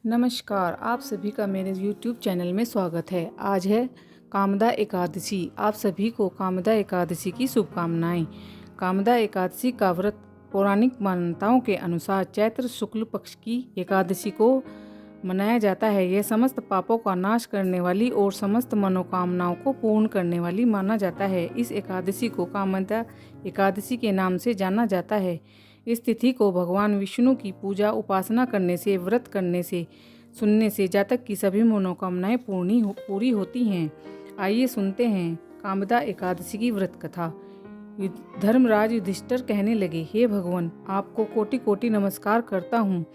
नमस्कार, आप सभी का मेरे YouTube चैनल में स्वागत है। आज है कामदा एकादशी। आप सभी को कामदा एकादशी की शुभकामनाएं। कामदा एकादशी का व्रत पौराणिक मान्यताओं के अनुसार चैत्र शुक्ल पक्ष की एकादशी को मनाया जाता है। यह समस्त पापों का नाश करने वाली और समस्त मनोकामनाओं को पूर्ण करने वाली माना जाता है। इस एकादशी को कामदा एकादशी के नाम से जाना जाता है। इस तिथि को भगवान विष्णु की पूजा उपासना करने से, व्रत करने से, सुनने से जातक की सभी मनोकामनाएं पूरी होती हैं। आइए सुनते हैं कामदा एकादशी की व्रत कथा। धर्मराज युधिष्ठिर कहने लगे, हे भगवान, आपको कोटि कोटि नमस्कार करता हूँ।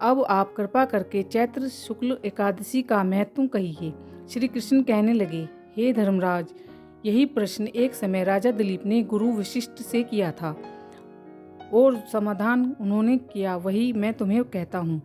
अब आप कृपा करके चैत्र शुक्ल एकादशी का महत्व कहिए। श्री कृष्ण कहने लगे, हे धर्मराज, यही प्रश्न एक समय राजा दिलीप ने गुरु वशिष्ठ से किया था और समाधान उन्होंने किया वही मैं तुम्हें कहता हूँ।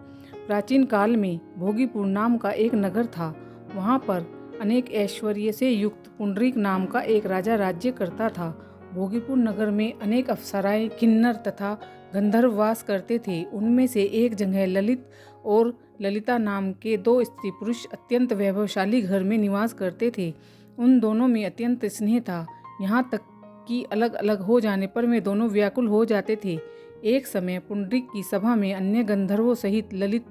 प्राचीन काल में भोगीपुर नाम का एक नगर था। वहाँ पर अनेक ऐश्वर्य से युक्त पुंडरीक नाम का एक राजा राज्य करता था। भोगीपुर नगर में अनेक अप्सराएं, किन्नर तथा गंधर्व वास करते थे। उनमें से एक जगह ललित और ललिता नाम के दो स्त्री पुरुष अत्यंत वैभवशाली घर में निवास करते थे। उन दोनों में अत्यंत स्नेह था, यहाँ तक कि अलग अलग हो जाने पर वे दोनों व्याकुल हो जाते थे। एक समय पुंडरीक की सभा में अन्य गंधर्वों सहित ललित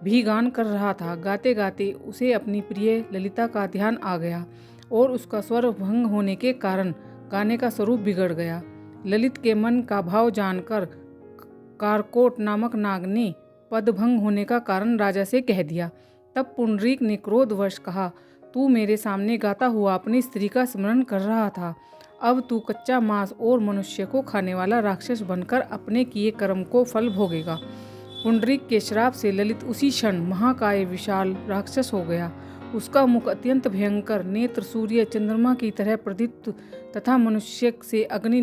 भी गान कर रहा था। गाते गाते उसे अपनी प्रिय ललिता का ध्यान आ गया और उसका स्वर भंग होने के कारण गाने का स्वरूप बिगड़ गया। ललित के मन का भाव जानकर कारकोट नामक नाग ने पदभंग होने का कारण राजा से कह दिया। तब पुंडरीक ने क्रोधवश कहा, तू मेरे सामने गाता हुआ अपनी स्त्री का स्मरण कर रहा था, अब तू कच्चा मांस और मनुष्य को खाने वाला राक्षस बनकर अपने किए कर्म को फल भोगेगा। पुंडरीक के श्राप से ललित उसी क्षण महाकाय विशाल राक्षस हो गया। उसका मुख अत्यंत भयंकर, नेत्र सूर्य चंद्रमा की तरह प्रदीप्त तथा मनुष्य से अग्नि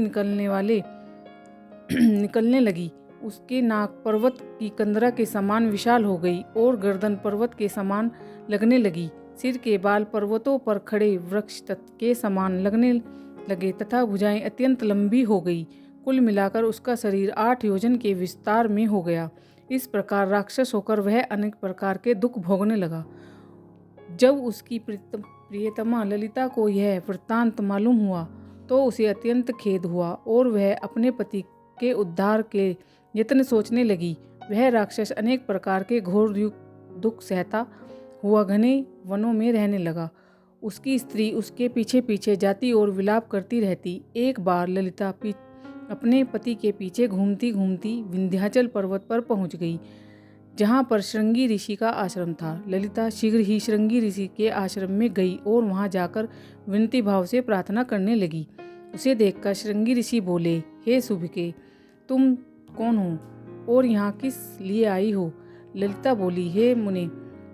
निकलने लगी। उसके नाक पर्वत की कंदरा के समान विशाल हो गई और गर्दन पर्वत के समान लगने लगी। सिर के बाल पर्वतों पर खड़े वृक्ष के समान लगने लगे तथा भुजाएं अत्यंत लंबी हो गई। कुल मिलाकर उसका शरीर 8 योजन के विस्तार में हो गया। इस प्रकार राक्षस होकर वह अनेक प्रकार के दुख भोगने लगा। जब उसकी प्रियतमा ललिता को यह वृत्तांत मालूम हुआ तो उसे अत्यंत खेद हुआ और वह अपने पति के उद्धार के यत्न सोचने लगी। वह राक्षस अनेक प्रकार के घोर दुख सहता हुआ घने वनों में रहने लगा। उसकी स्त्री उसके पीछे पीछे जाती और विलाप करती रहती। एक बार ललिता अपने पति के पीछे घूमती घूमती विंध्याचल पर्वत पर पहुंच गई, जहां पर श्रृंगी ऋषि का आश्रम था। ललिता शीघ्र ही श्रृंगी ऋषि के आश्रम में गई और वहां जाकर विनती भाव से प्रार्थना करने लगी। उसे देखकर श्रृंगी ऋषि बोले, हे शुभिके, तुम कौन हो और यहाँ किस लिए आई हो? ललिता बोली, हे मुने,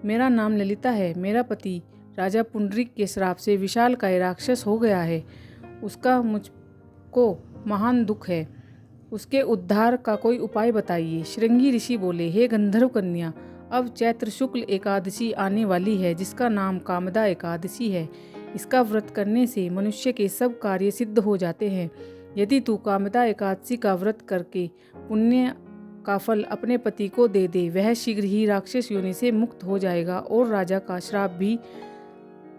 मेरा नाम ललिता है। मेरा पति राजा पुंडरीक के श्राप से विशालकाय राक्षस हो गया है। उसका मुझको महान दुख है। उसके उद्धार का कोई उपाय बताइए। श्रृंगी ऋषि बोले, हे गंधर्व कन्या, अब चैत्र शुक्ल एकादशी आने वाली है, जिसका नाम कामदा एकादशी है। इसका व्रत करने से मनुष्य के सब कार्य सिद्ध हो जाते हैं। यदि तू कामदा एकादशी का व्रत करके पुण्य का फल अपने पति को दे दे, वह शीघ्र ही राक्षस योनि से मुक्त हो जाएगा और राजा का श्राप भी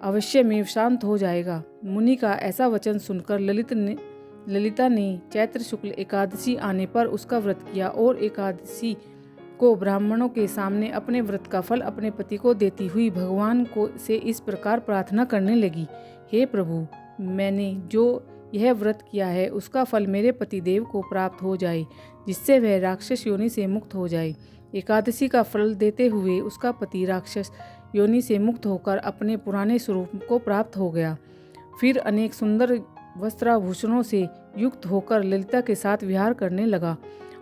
अवश्य में शांत हो जाएगा। मुनि का ऐसा वचन सुनकर ललिता ने चैत्र शुक्ल एकादशी आने पर उसका व्रत किया और एकादशी को ब्राह्मणों के सामने अपने व्रत का फल अपने पति को देती हुई भगवान को से इस प्रकार प्रार्थना करने लगी, हे प्रभु, मैंने जो यह व्रत किया है उसका फल मेरे पति देव को प्राप्त हो जाए, जिससे वह राक्षस योनि से मुक्त हो जाए। एकादशी का फल देते हुए उसका पति राक्षस योनि से मुक्त होकर अपने पुराने स्वरूप को प्राप्त हो गया। फिर अनेक सुंदर वस्त्राभूषणों से युक्त होकर ललिता के साथ विहार करने लगा।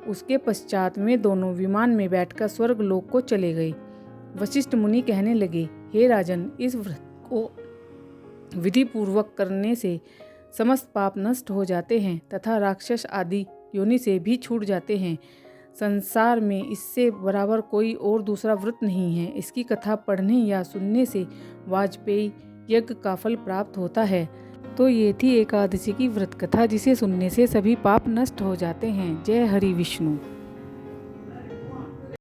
उसके पश्चात में दोनों विमान में बैठकर स्वर्ग लोक को चले गए। वशिष्ठ मुनि कहने लगे, हे राजन, इस व्रत को विधि पूर्वक करने से समस्त पाप नष्ट हो जाते हैं तथा राक्षस आदि योनि से भी छूट जाते हैं। संसार में इससे बराबर कोई और दूसरा व्रत नहीं है। इसकी कथा पढ़ने या सुनने से वाजपेयी यज्ञ का फल प्राप्त होता है। तो ये थी एकादशी की व्रत कथा, जिसे सुनने से सभी पाप नष्ट हो जाते हैं। जय हरि विष्णु।